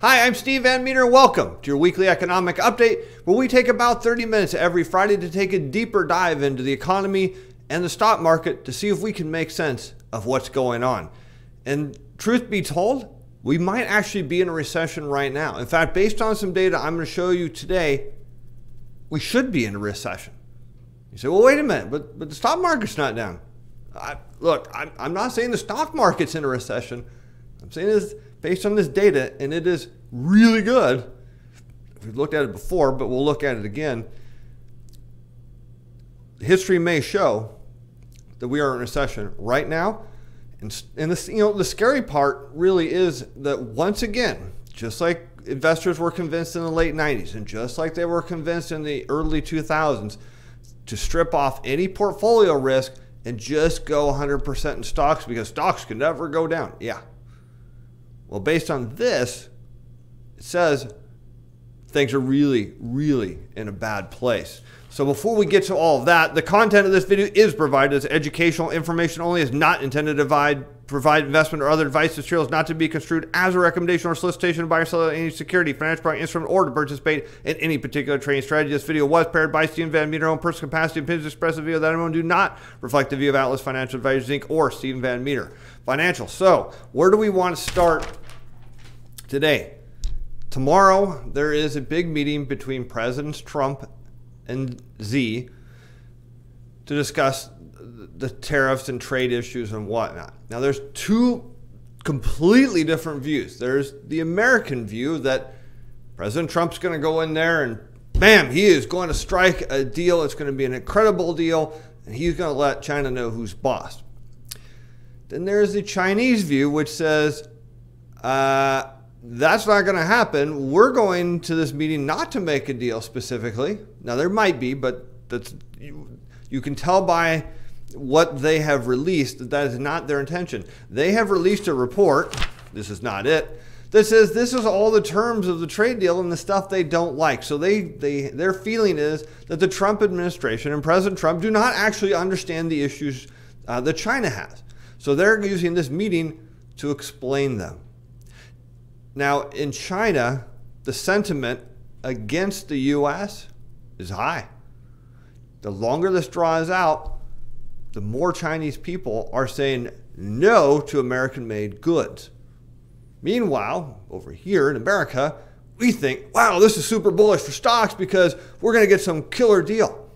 Hi, I'm Steven Van Metre and welcome to your weekly economic update where we take about 30 minutes every Friday to take a deeper dive into the economy and the stock market to see if we can make sense of what's going on. And truth be told, we might actually be in a recession right now. In fact, based on some data I'm going to show you today, we should be in a recession. You say, well, wait a minute, but the stock market's not down. Look, I'm not saying the stock market's in a recession. I'm saying this based on this data, and it is really good. We've looked at it before, but we'll look at it again. History may show that we are in a recession right now. And this, the scary part really is that once again, just like investors were convinced in the late 90s, and just like they were convinced in the early 2000s, to strip off any portfolio risk and just go 100% in stocks because stocks can never go down. Yeah. Well, based on this, it says things are really, really in a bad place. So before we get to all of that, the content of this video is provided as educational information only, is not intended to provide investment or other advice. This material is not to be construed as a recommendation or solicitation to buy or sell any security, financial product, instrument, or to participate in any particular trading strategy. This video was prepared by Steven Van Metre, own personal capacity. Opinions expressed in the video that anyone do not reflect the view of Atlas Financial Advisors Inc. or Steven Van Metre Financial. So where do we want to start today? Tomorrow, there is a big meeting between Presidents Trump and Xi to discuss the tariffs and trade issues and whatnot. Now, there's two completely different views. There's the American view that President Trump's going to go in there and bam, he is going to strike a deal. It's going to be an incredible deal, and he's going to let China know who's boss. Then there's the Chinese view, which says, that's not going to happen. We're going to this meeting not to make a deal specifically. Now, there might be, but that's, you can tell by what they have released that that is not their intention. They have released a report, this is not it, that says this is all the terms of the trade deal and the stuff they don't like. So their feeling is that the Trump administration and President Trump do not actually understand the issues that China has. So they're using this meeting to explain them. Now, in China, the sentiment against the U.S. is high. The longer this draws out, the more Chinese people are saying no to American-made goods. Meanwhile, over here in America, we think, wow, this is super bullish for stocks because we're going to get some killer deal.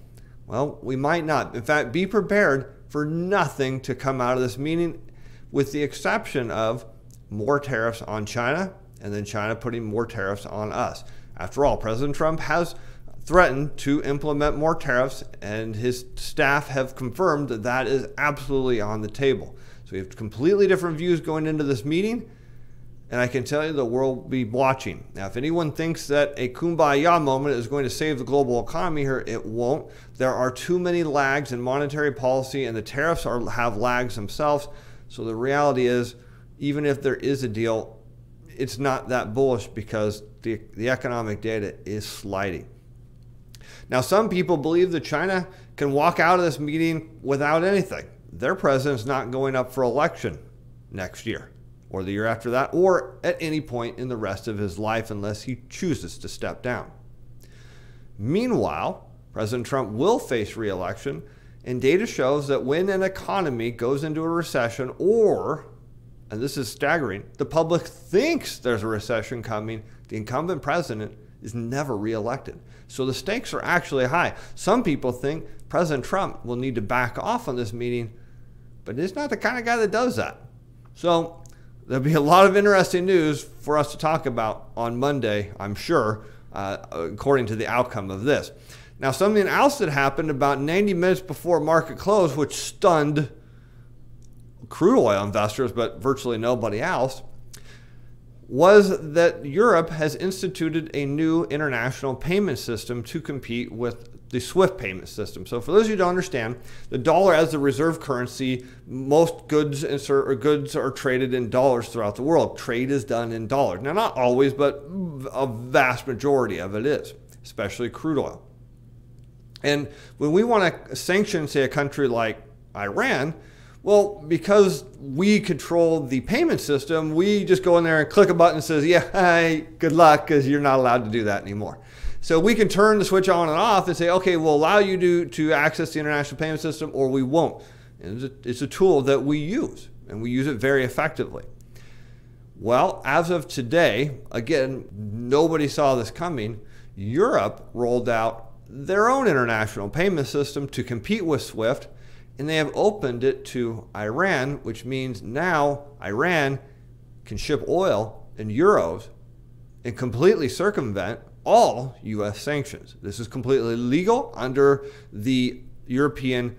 Well, we might not. In fact, be prepared for nothing to come out of this meeting with the exception of more tariffs on China, and then China putting more tariffs on us. After all, President Trump has threatened to implement more tariffs, and his staff have confirmed that that is absolutely on the table. So we have completely different views going into this meeting, and I can tell you the world will be watching. Now, if anyone thinks that a kumbaya moment is going to save the global economy here, it won't. There are too many lags in monetary policy, and the tariffs have lags themselves. So the reality is, even if there is a deal, it's not that bullish because the economic data is sliding. Now, some people believe that China can walk out of this meeting without anything. Their president's not going up for election next year or the year after that or at any point in the rest of his life unless he chooses to step down. Meanwhile, President Trump will face re-election, and data shows that when an economy goes into a recession or, and this is staggering, the public thinks there's a recession coming, the incumbent president is never reelected. So the stakes are actually high. Some people think President Trump will need to back off on this meeting, but he's not the kind of guy that does that. So there'll be a lot of interesting news for us to talk about on Monday, I'm sure, according to the outcome of this. Now, something else that happened about 90 minutes before market close, which stunned crude oil investors, but virtually nobody else, was that Europe has instituted a new international payment system to compete with the SWIFT payment system. So for those of you who don't understand, the dollar as the reserve currency, most goods are traded in dollars throughout the world. Trade is done in dollars. Now, not always, but a vast majority of it is, especially crude oil. And when we want to sanction, say, a country like Iran, Well, because we control the payment system, we just go in there and click a button that says, yeah, hi, good luck, because you're not allowed to do that anymore. So we can turn the switch on and off and say, okay, we'll allow you to access the international payment system, or we won't. And it's a tool that we use, and we use it very effectively. Well, as of today, again, nobody saw this coming. Europe rolled out their own international payment system to compete with SWIFT, and they have opened it to Iran, which means now Iran can ship oil in euros and completely circumvent all U.S. sanctions. This is completely legal under the European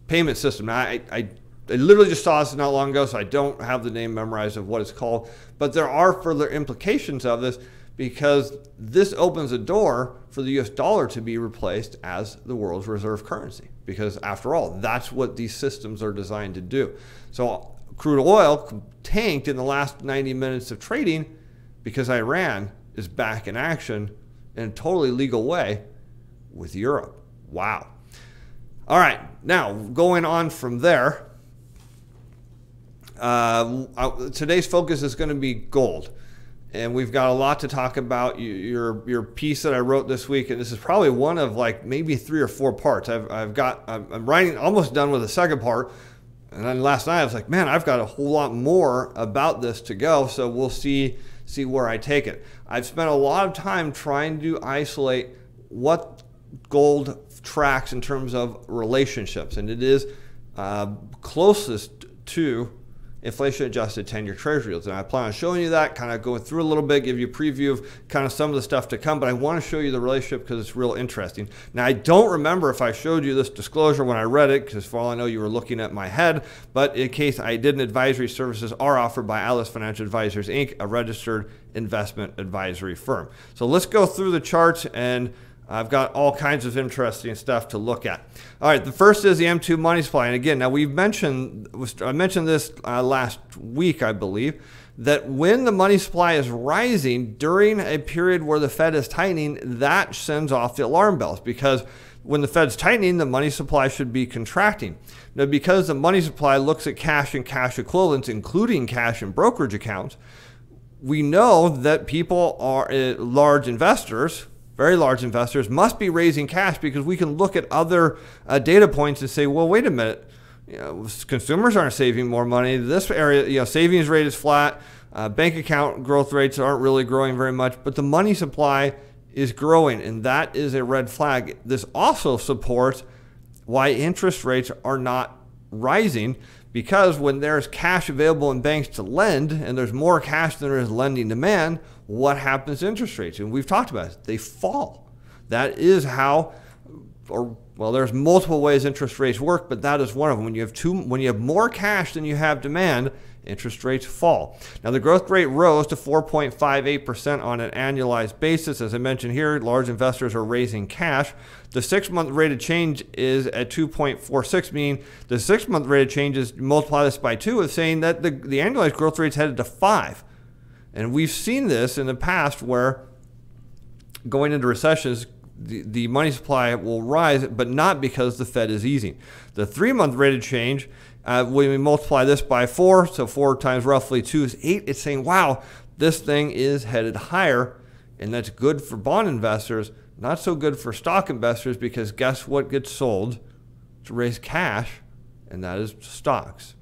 payment system. Now, I literally just saw this not long ago, so I don't have the name memorized of what it's called, but there are further implications of this, because this opens a door for the US dollar to be replaced as the world's reserve currency. Because after all, that's what these systems are designed to do. So crude oil tanked in the last 90 minutes of trading because Iran is back in action in a totally legal way with Europe. Wow. All right, now going on from there, today's focus is going to be gold. And we've got a lot to talk about. Your piece that I wrote this week, and this is probably one of like maybe 3 or 4 parts. I'm writing, almost done with the second part, and then last night I was like, man, I've got a whole lot more about this to go. So we'll see where I take it. I've spent a lot of time trying to isolate what gold tracks in terms of relationships, and it is closest to inflation-adjusted 10-year treasury yields. And I plan on showing you that, kind of going through a little bit, give you a preview of kind of some of the stuff to come, but I want to show you the relationship because it's real interesting. Now, I don't remember if I showed you this disclosure when I read it, because for all I know, you were looking at my head, but in case I didn't, advisory services are offered by Atlas Financial Advisors, Inc., a registered investment advisory firm. So let's go through the charts, and I've got all kinds of interesting stuff to look at. All right, the first is the M2 money supply. And again, now I mentioned this last week, I believe, that when the money supply is rising during a period where the Fed is tightening, that sends off the alarm bells, because when the Fed's tightening, the money supply should be contracting. Now, because the money supply looks at cash and cash equivalents, including cash and brokerage accounts, we know that people are large investors, very large investors, must be raising cash, because we can look at other data points and say, well, wait a minute, consumers aren't saving more money. This area, savings rate is flat. Bank account growth rates aren't really growing very much, but the money supply is growing, and that is a red flag. This also supports why interest rates are not rising, because when there's cash available in banks to lend, and there's more cash than there is lending demand, what happens to interest rates? And we've talked about it. They fall. That is how, there's multiple ways interest rates work, but that is one of them. When you have more cash than you have demand, interest rates fall. Now, the growth rate rose to 4.58% on an annualized basis. As I mentioned here, large investors are raising cash. The 6-month rate of change is at 2.46, meaning the 6-month rate of change is, multiply this by 2, is saying that the annualized growth rate is headed to 5. And we've seen this in the past, where going into recessions, the money supply will rise, but not because the Fed is easing. The 3-month rate of change, when we multiply this by 4, so 4 times roughly 2 is 8, it's saying, wow, this thing is headed higher, and that's good for bond investors, not so good for stock investors, because guess what gets sold to raise cash, and that is stocks.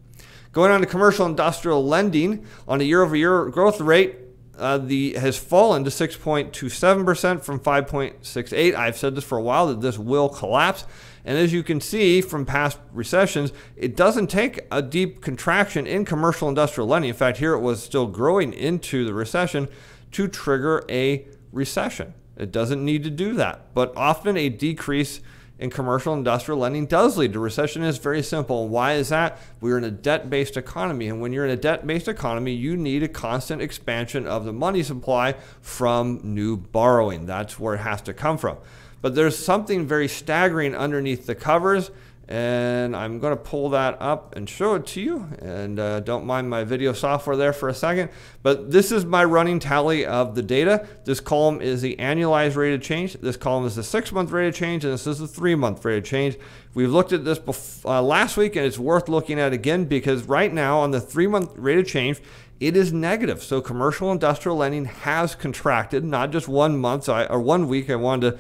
Going on to commercial industrial lending, on a year-over-year growth rate, has fallen to 6.27% from 5.68. I've said this for a while, that this will collapse. And as you can see from past recessions, it doesn't take a deep contraction in commercial industrial lending. In fact, here it was still growing into the recession to trigger a recession. It doesn't need to do that. But often a decrease in commercial industrial lending does lead to recession. It's very simple. Why is that? We're in a debt-based economy, and when you're in a debt-based economy, you need a constant expansion of the money supply from new borrowing. That's where it has to come from. But there's something very staggering underneath the covers, And I'm going to pull that up and show it to you. And don't mind my video software there for a second. But this is my running tally of the data. This column is the annualized rate of change. This column is the 6-month rate of change. And this is the 3-month rate of change. We've looked at this last week, and it's worth looking at again because right now on the 3-month rate of change, it is negative. So commercial industrial lending has contracted, not just 1 month or 1 week. I wanted to,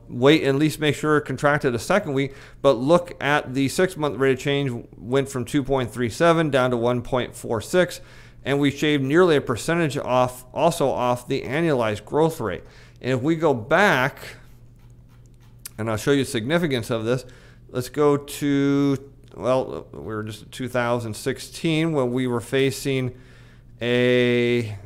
wait and at least make sure it contracted a second week. But look at the 6-month rate of change went from 2.37 down to 1.46, and we shaved nearly a percentage off the annualized growth rate. And if we go back, and I'll show you the significance of this. Let's go to, well, we were just at 2016 when we were facing a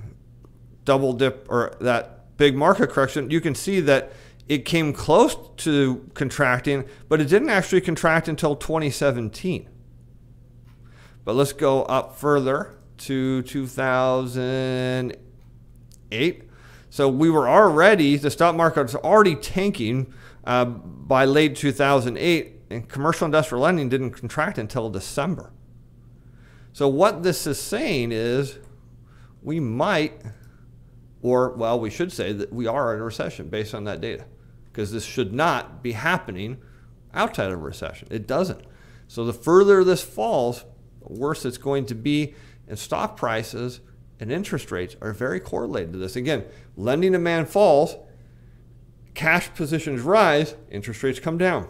double dip or that big market correction. You can see that it came close to contracting, but it didn't actually contract until 2017. But let's go up further to 2008. So we were already, the stock market was already tanking by late 2008, and commercial industrial lending didn't contract until December. So what this is saying is we might, or well, we should say that we are in a recession based on that data, because this should not be happening outside of a recession. It doesn't. So the further this falls, the worse it's going to be, and stock prices and interest rates are very correlated to this. Again, lending demand falls, cash positions rise, interest rates come down.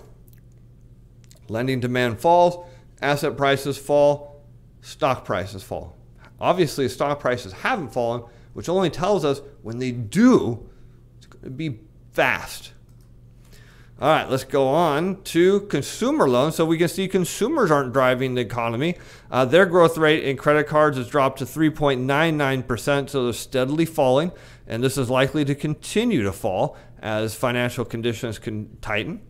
Lending demand falls, asset prices fall, stock prices fall. Obviously, stock prices haven't fallen, which only tells us when they do, it's going to be fast. All right, let's go on to consumer loans. So we can see consumers aren't driving the economy. Their growth rate in credit cards has dropped to 3.99%, so they're steadily falling, and this is likely to continue to fall as financial conditions can tighten.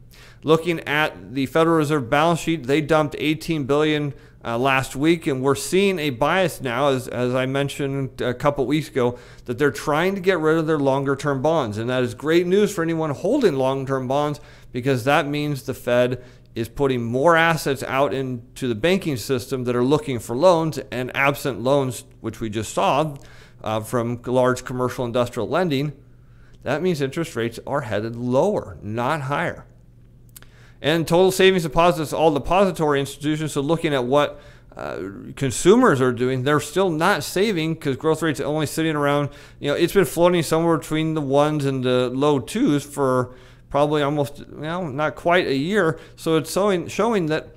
Looking at the Federal Reserve balance sheet, they dumped $18 billion last week, and we're seeing a bias now, as I mentioned a couple weeks ago, that they're trying to get rid of their longer-term bonds, and that is great news for anyone holding long-term bonds, because that means the Fed is putting more assets out into the banking system that are looking for loans, and absent loans, which we just saw from large commercial industrial lending, that means interest rates are headed lower, not higher. And total savings deposits, all depository institutions, so looking at what consumers are doing, they're still not saving because growth rates are only sitting around, it's been floating somewhere between the 1s and the low 2s for probably almost, not quite a year. So it's showing that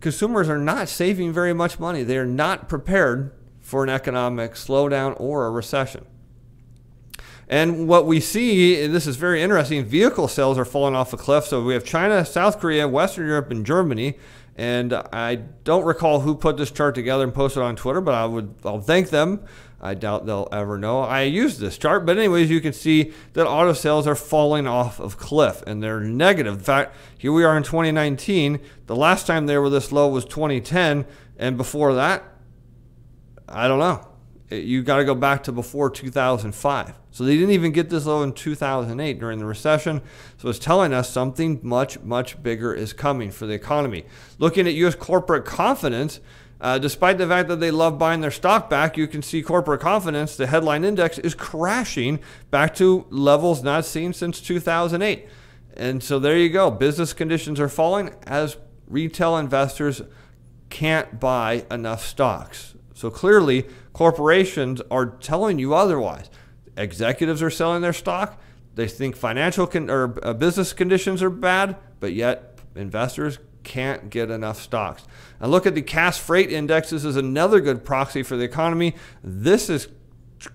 consumers are not saving very much money. They are not prepared for an economic slowdown or a recession. And what we see, and this is very interesting, vehicle sales are falling off a cliff. So we have China, South Korea, Western Europe, and Germany. And I don't recall who put this chart together and posted it on Twitter, but I'll thank them. I doubt they'll ever know I used this chart. But anyways, you can see that auto sales are falling off of cliff, and they're negative. In fact, here we are in 2019. The last time they were this low was 2010. And before that, I don't know. You got to go back to before 2005. So they didn't even get this low in 2008 during the recession. So it's telling us something much, much bigger is coming for the economy. Looking at U.S. corporate confidence, despite the fact that they love buying their stock back, you can see corporate confidence, the headline index, is crashing back to levels not seen since 2008. And so there you go. Business conditions are falling as retail investors can't buy enough stocks. So clearly, corporations are telling you otherwise. Executives are selling their stock. They think financial business conditions are bad, but yet investors can't get enough stocks. And look at the Cass Freight Index. This is another good proxy for the economy. This is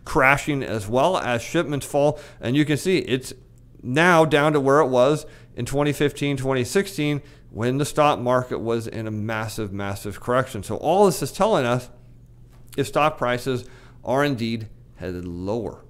crashing as well as shipments fall. And you can see it's now down to where it was in 2015, 2016, when the stock market was in a massive, massive correction. So all this is telling us if stock prices are indeed headed lower.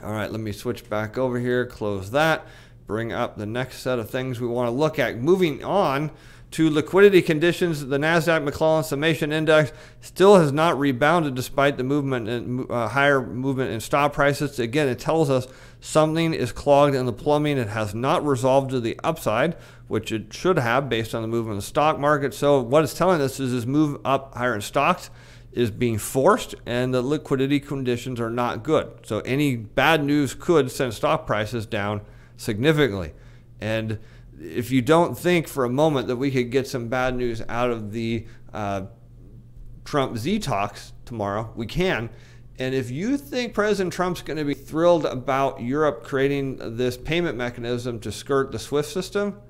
All right, let me switch back over here, close that, bring up the next set of things we want to look at. Moving on to liquidity conditions, the NASDAQ McClellan Summation Index still has not rebounded despite the movement and higher movement in stock prices. Again, it tells us something is clogged in the plumbing. It has not resolved to the upside, which it should have based on the movement of the stock market. So what it's telling us is this move up higher in stocks is being forced, and the liquidity conditions are not good. So any bad news could send stock prices down significantly. And if you don't think for a moment that we could get some bad news out of the Trump Z talks tomorrow, we can. And if you think President Trump's going to be thrilled about Europe creating this payment mechanism to skirt the SWIFT system,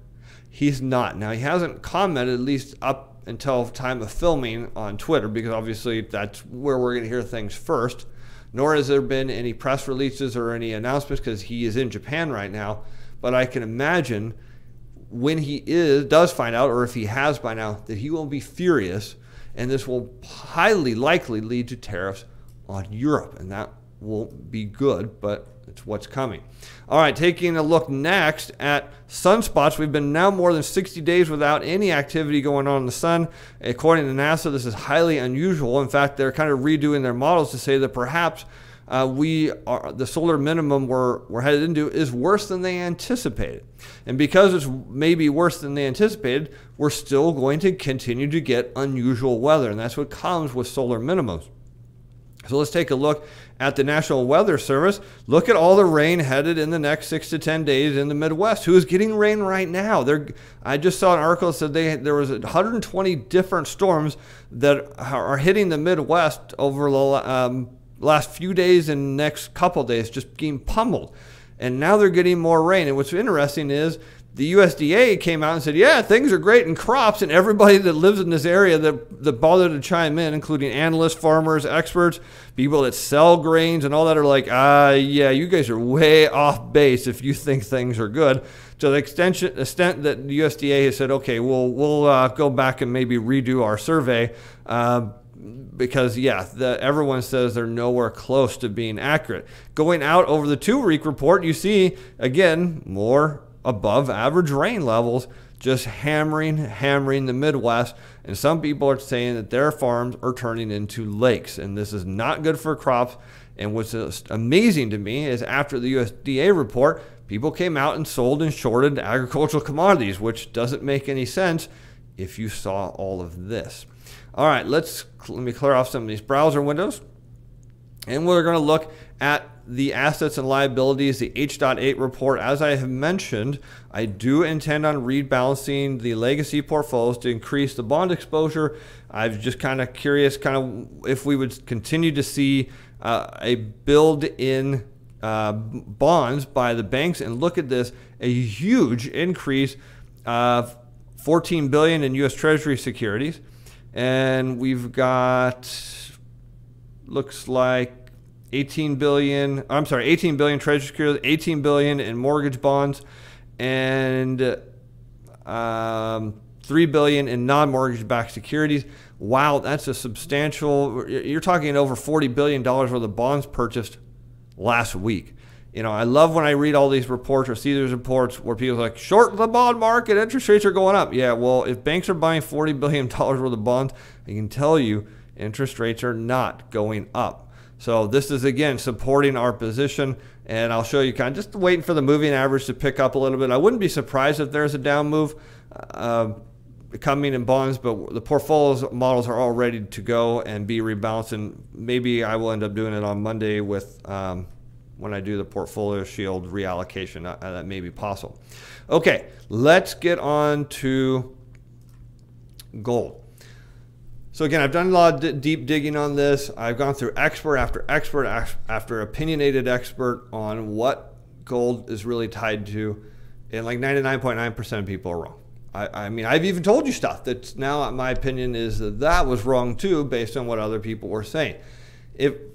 he's not. Now, he hasn't commented, at least up until time of filming, on Twitter, because obviously that's where we're going to hear things first. Nor has there been any press releases or any announcements because he is in Japan right now. But I can imagine when he does find out, or if he has by now, that he will be furious, and this will highly likely lead to tariffs on Europe, and that won't be good, but it's what's coming. All right, taking a look next at sunspots. We've been now more than 60 days without any activity going on in the sun. According to NASA, this is highly unusual. In fact, they're kind of redoing their models to say that perhaps the solar minimum we're headed into is worse than they anticipated. And because it's maybe worse than they anticipated, we're still going to continue to get unusual weather. And that's what comes with solar minimums. So let's take a look at the National Weather Service. Look at all the rain headed in the next 6 to 10 days in the Midwest. Who is getting rain right now? I just saw an article that said there was 120 different storms that are hitting the Midwest over the last few days and next couple days, just getting pummeled. And now they're getting more rain. And what's interesting is the USDA came out and said, yeah, things are great in crops, and everybody that lives in this area that bothered to chime in, including analysts, farmers, experts, people that sell grains and all that, are like, yeah, you guys are way off base if you think things are good. To the extent that the USDA has said, okay, we'll go back and maybe redo our survey, because, yeah, everyone says they're nowhere close to being accurate. Going out over the 2-week report, you see, again, more above average rain levels, just hammering the Midwest. And some people are saying that their farms are turning into lakes, and this is not good for crops. And what's amazing to me is after the USDA report, people came out and sold and shorted agricultural commodities, which doesn't make any sense if you saw all of this. All right, let me clear off some of these browser windows. And we're going to look at the assets and liabilities, the H.8 report. As I have mentioned, I do intend on rebalancing the legacy portfolios to increase the bond exposure. I'm just kind of curious if we would continue to see a build in bonds by the banks. And look at this, a huge increase of $14 billion in U.S. Treasury securities. And we've got, looks like 18 billion treasury securities, 18 billion in mortgage bonds, and 3 billion in non-mortgage backed securities. Wow, that's a substantial, you're talking over $40 billion worth of bonds purchased last week. You know, I love when I read all these reports or see these reports where people are like, short the bond market, interest rates are going up. Yeah, well, if banks are buying $40 billion worth of bonds, I can tell you interest rates are not going up. So this is, again, supporting our position. And I'll show you kind of just waiting for the moving average to pick up a little bit. I wouldn't be surprised if there's a down move coming in bonds, but the portfolios models are all ready to go and be rebalanced. And maybe I will end up doing it on Monday with when I do the portfolio shield reallocation. That may be possible. Okay, let's get on to gold. So again, I've done a lot of deep digging on this. I've gone through expert after expert after opinionated expert on what gold is really tied to, and like 99.9% of people are wrong. I mean, I've even told you stuff that's now my opinion is that was wrong too, based on what other people were saying. It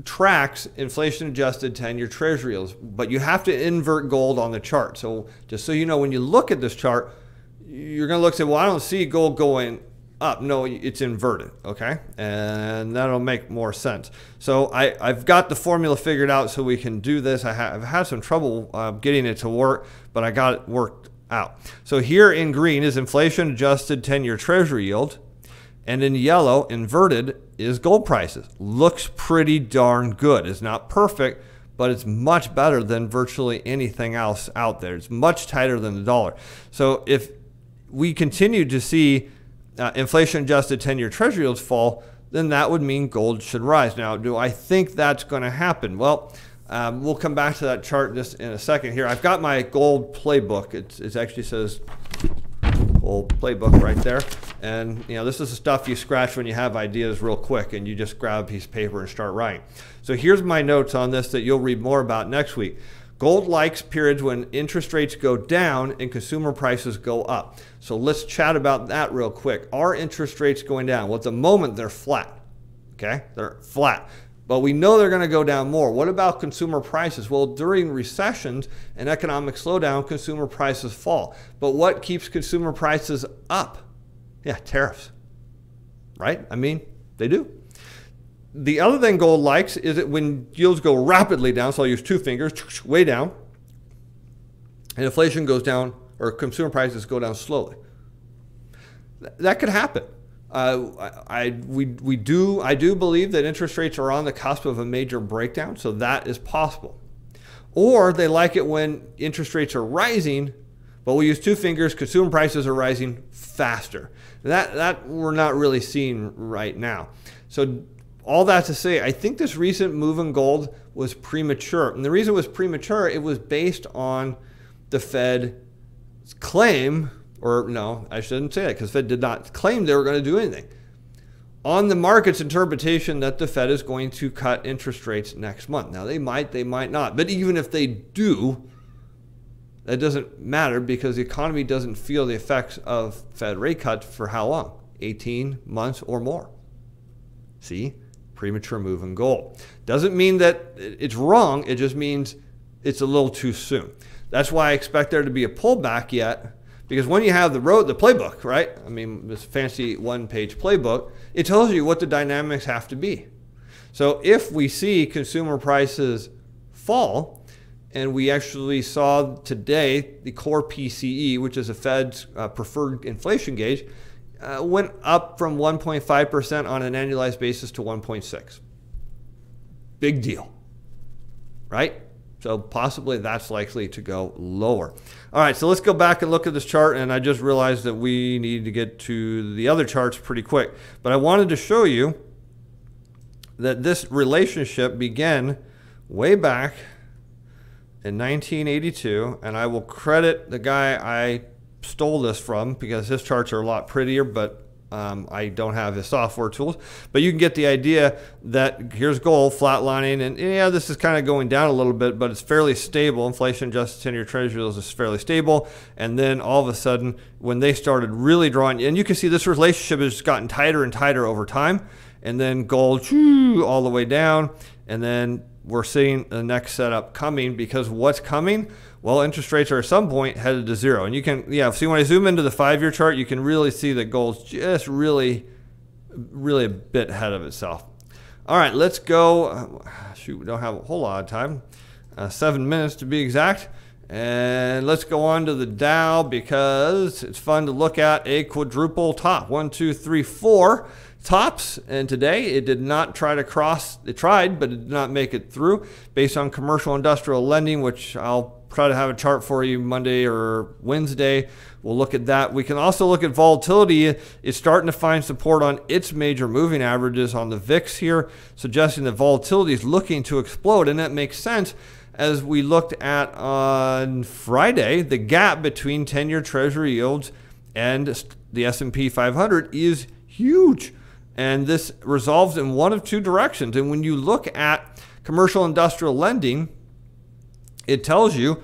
tracks inflation-adjusted 10-year treasury yields, but you have to invert gold on the chart. So just so you know, when you look at this chart, you're going to look and say, well, I don't see gold going up. No, it's inverted, okay? And that'll make more sense. So I've got the formula figured out so we can do this. I've had some trouble getting it to work, but I got it worked out. So here in green is inflation adjusted 10-year treasury yield, and in yellow, inverted, is gold prices. Looks pretty darn good. It's not perfect, but it's much better than virtually anything else out there. It's much tighter than the dollar. So if we continue to see inflation adjusted 10-year treasury yields fall, then that would mean gold should rise. Now, do I think that's going to happen? Well, we'll come back to that chart just in a second here. I've got my gold playbook. It actually says gold playbook right there. And this is the stuff you scratch when you have ideas real quick, and you just grab a piece of paper and start writing. So here's my notes on this that you'll read more about next week. Gold likes periods when interest rates go down and consumer prices go up. So let's chat about that real quick. Are interest rates going down? Well, at the moment, they're flat. Okay? They're flat. But we know they're going to go down more. What about consumer prices? Well, during recessions and economic slowdown, consumer prices fall. But what keeps consumer prices up? Yeah, tariffs. Right? I mean, they do. The other thing gold likes is that when yields go rapidly down, so I'll use two fingers, way down, and inflation goes down, or consumer prices go down slowly. That could happen. I do believe that interest rates are on the cusp of a major breakdown, so that is possible. Or they like it when interest rates are rising, but we use two fingers, consumer prices are rising faster. That we're not really seeing right now. So all that to say, I think this recent move in gold was premature. And the reason it was premature, it was based on the Fed's claim, or no, I shouldn't say that, because Fed did not claim they were going to do anything, on the market's interpretation that the Fed is going to cut interest rates next month. Now, they might not. But even if they do, that doesn't matter, because the economy doesn't feel the effects of Fed rate cuts for how long? 18 months or more. See? Premature move in gold. Doesn't mean that it's wrong. It just means it's a little too soon. That's why I expect there to be a pullback yet, because when you have the playbook, right? I mean, this fancy one-page playbook, it tells you what the dynamics have to be. So if we see consumer prices fall, and we actually saw today the core PCE, which is a Fed's preferred inflation gauge, went up from 1.5% on an annualized basis to 1.6. Big deal, right? So possibly that's likely to go lower. All right, so let's go back and look at this chart, and I just realized that we need to get to the other charts pretty quick. But I wanted to show you that this relationship began way back in 1982, and I will credit the guy I stole this from, because his charts are a lot prettier, but I don't have his software tools. But you can get the idea that here's gold flatlining, and yeah, this is kind of going down a little bit, but it's fairly stable. Inflation adjusted 10-year treasury yields is fairly stable. And then all of a sudden, when they started really drawing, and you can see this relationship has gotten tighter and tighter over time, and then gold all the way down, and then we're seeing the next setup coming, because what's coming? Well, interest rates are at some point headed to zero. And you can, see when I zoom into the 5-year chart, you can really see that gold's just really a bit ahead of itself. All right, let's go. Shoot, we don't have a whole lot of time. 7 minutes to be exact. And let's go on to the Dow, because it's fun to look at a quadruple top. 1, 2, 3, 4 tops. And today it did not try to cross. It tried, but it did not make it through based on commercial industrial lending, which I'll try to have a chart for you Monday or Wednesday. We'll look at that. We can also look at volatility. It's starting to find support on its major moving averages on the VIX here, suggesting that volatility is looking to explode. And that makes sense, as we looked at on Friday, the gap between 10-year treasury yields and the S&P 500 is huge. And this resolves in one of two directions. And when you look at commercial industrial lending, it tells you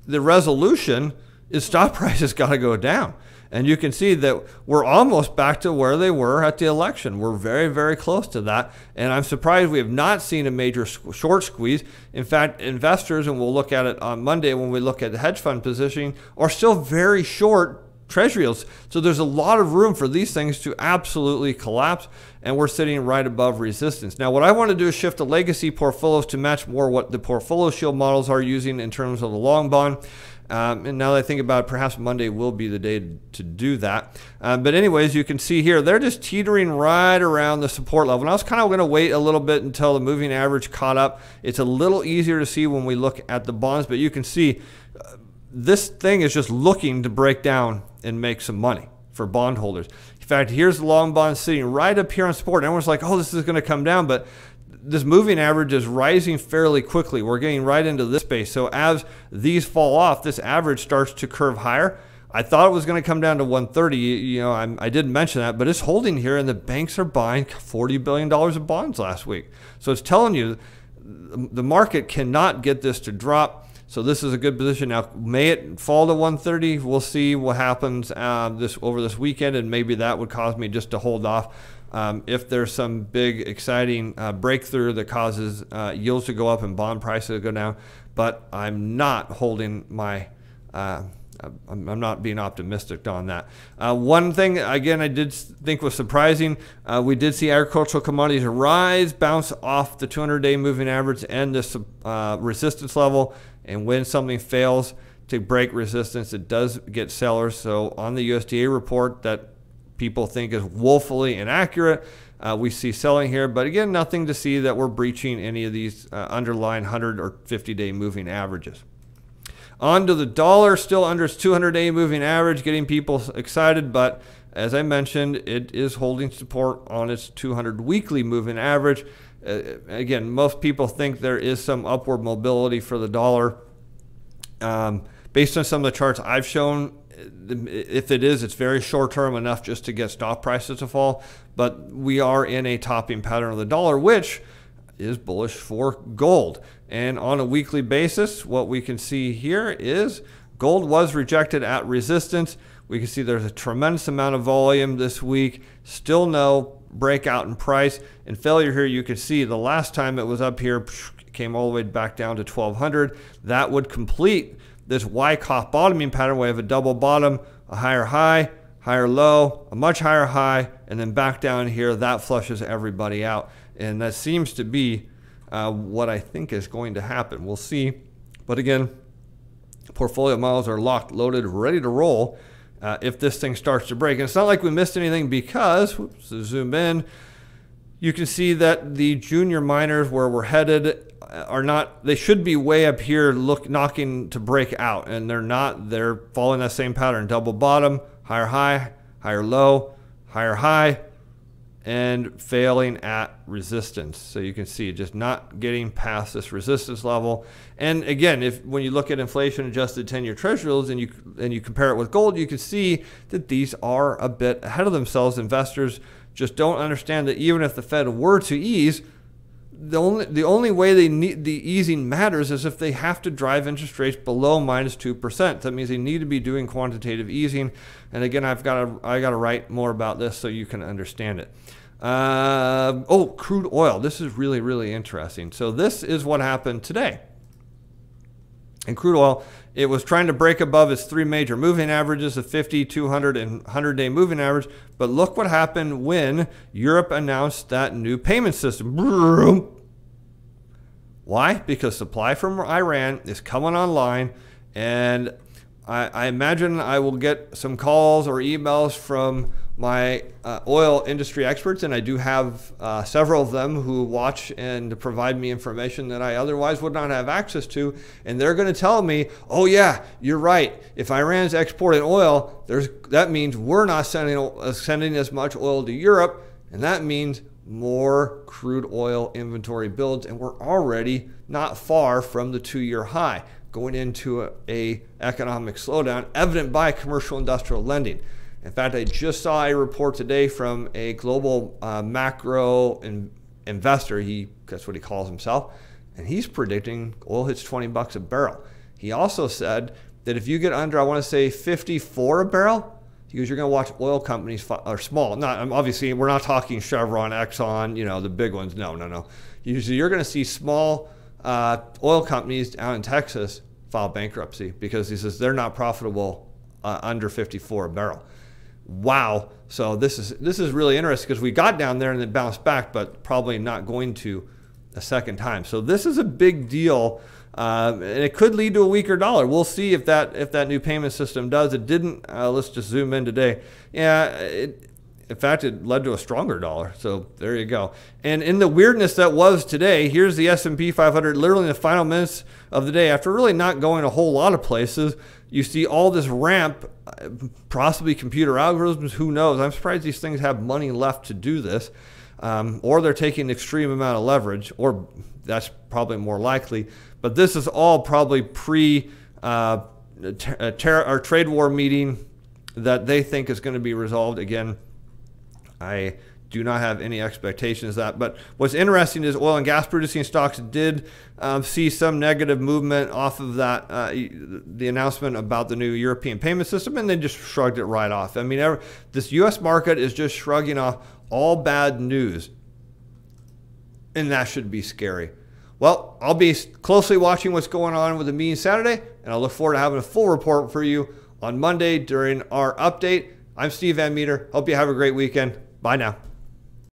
the resolution is stock prices got to go down. And you can see that we're almost back to where they were at the election. We're very, very close to that. And I'm surprised we have not seen a major short squeeze. In fact, investors, and we'll look at it on Monday when we look at the hedge fund positioning, are still very short treasury yields. So there's a lot of room for these things to absolutely collapse, and we're sitting right above resistance. Now, what I want to do is shift the legacy portfolios to match more what the portfolio shield models are using in terms of the long bond. And now that I think about it, perhaps Monday will be the day to do that. But anyways, you can see here, they're just teetering right around the support level. And I was kind of going to wait a little bit until the moving average caught up. It's a little easier to see when we look at the bonds, but you can see this thing is just looking to break down and make some money for bondholders. In fact, here's the long bond sitting right up here on support. And everyone's like, oh, this is going to come down, but this moving average is rising fairly quickly. We're getting right into this space. So as these fall off, this average starts to curve higher. I thought it was going to come down to 130. You know, I didn't mention that, but it's holding here, and the banks are buying $40 billion of bonds last week. So it's telling you the market cannot get this to drop. So this is a good position. Now, may it fall to 130? We'll see what happens over this weekend, and maybe that would cause me just to hold off. If there's some big, exciting breakthrough that causes yields to go up and bond prices to go down, but I'm not holding my, I'm not being optimistic on that. One thing, again, I did think was surprising, we did see agricultural commodities rise, bounce off the 200-day moving average and this resistance level, and when something fails to break resistance, it does get sellers. So on the USDA report that people think is woefully inaccurate, we see selling here, but again, nothing to see that we're breaching any of these underlying 100 or 50-day moving averages. On to the dollar, still under its 200-day moving average, getting people excited, but as I mentioned, it is holding support on its 200 weekly moving average. Again, most people think there is some upward mobility for the dollar. Based on some of the charts I've shown, if it is, it's very short-term enough just to get stock prices to fall. But we are in a topping pattern of the dollar, which is bullish for gold. And on a weekly basis, what we can see here is gold was rejected at resistance. We can see there's a tremendous amount of volume this week. Still no breakout in price. And failure here, you can see the last time it was up here, came all the way back down to 1200. That would complete this Wyckoff bottoming pattern where we have a double bottom, a higher high, higher low, a much higher high, and then back down here. That flushes everybody out. And that seems to be what I think is going to happen. We'll see. But again, portfolio models are locked, loaded, ready to roll if this thing starts to break. And it's not like we missed anything because, whoops, to zoom in, you can see that the junior miners where we're headed are not, they should be way up here knocking to break out, and they're not. They're following that same pattern, double bottom, higher high, higher low, higher high, and failing at resistance. So you can see just not getting past this resistance level. And again, when you look at inflation adjusted 10-year treasuries and you compare it with gold, you can see that these are a bit ahead of themselves. Investors just don't understand that even if the Fed were to ease, the only way the easing matters is if they have to drive interest rates below -2%. That means they need to be doing quantitative easing. And again, I got to write more about this so you can understand it. Crude oil. This is really, really interesting. So this is what happened today. In crude oil, it was trying to break above its three major moving averages of 50, 200, and 100-day moving average. But look what happened when Europe announced that new payment system. Why? Because supply from Iran is coming online, and I imagine I will get some calls or emails from my oil industry experts, and I do have several of them who watch and provide me information that I otherwise would not have access to, and they're going to tell me, oh yeah, you're right, if Iran's exporting oil, that means we're not sending as much oil to Europe, and that means more crude oil inventory builds, and we're already not far from the 2-year high, going into a economic slowdown evident by commercial industrial lending. In fact, I just saw a report today from a global macro investor. That's what he calls himself. And he's predicting oil hits $20 a barrel. He also said that if you get under, I want to say 54 a barrel, because you're going to watch oil companies are small. Not obviously, we're not talking Chevron, Exxon, the big ones. No. Usually, you're going to see small oil companies out in Texas file bankruptcy because he says they're not profitable under 54 a barrel. Wow. So this is really interesting because we got down there and then bounced back, but probably not going to a second time. So this is a big deal. And it could lead to a weaker dollar. We'll see if that new payment system does. It didn't. Let's just zoom in today. Yeah, in fact, it led to a stronger dollar. So there you go. And in the weirdness that was today, here's the S&P 500 literally in the final minutes of the day. After really not going a whole lot of places, you see all this ramp, possibly computer algorithms, who knows. I'm surprised these things have money left to do this. Or they're taking an extreme amount of leverage, or that's probably more likely. But this is all probably our trade war meeting that they think is going to be resolved. Again, I do not have any expectations of that. But what's interesting is oil and gas producing stocks did see some negative movement off of that, the announcement about the new European payment system, and they just shrugged it right off. I mean, this U.S. market is just shrugging off all bad news, and that should be scary. Well, I'll be closely watching what's going on with the meeting Saturday, and I'll look forward to having a full report for you on Monday during our update. I'm Steve Van Metre. Hope you have a great weekend. Bye now.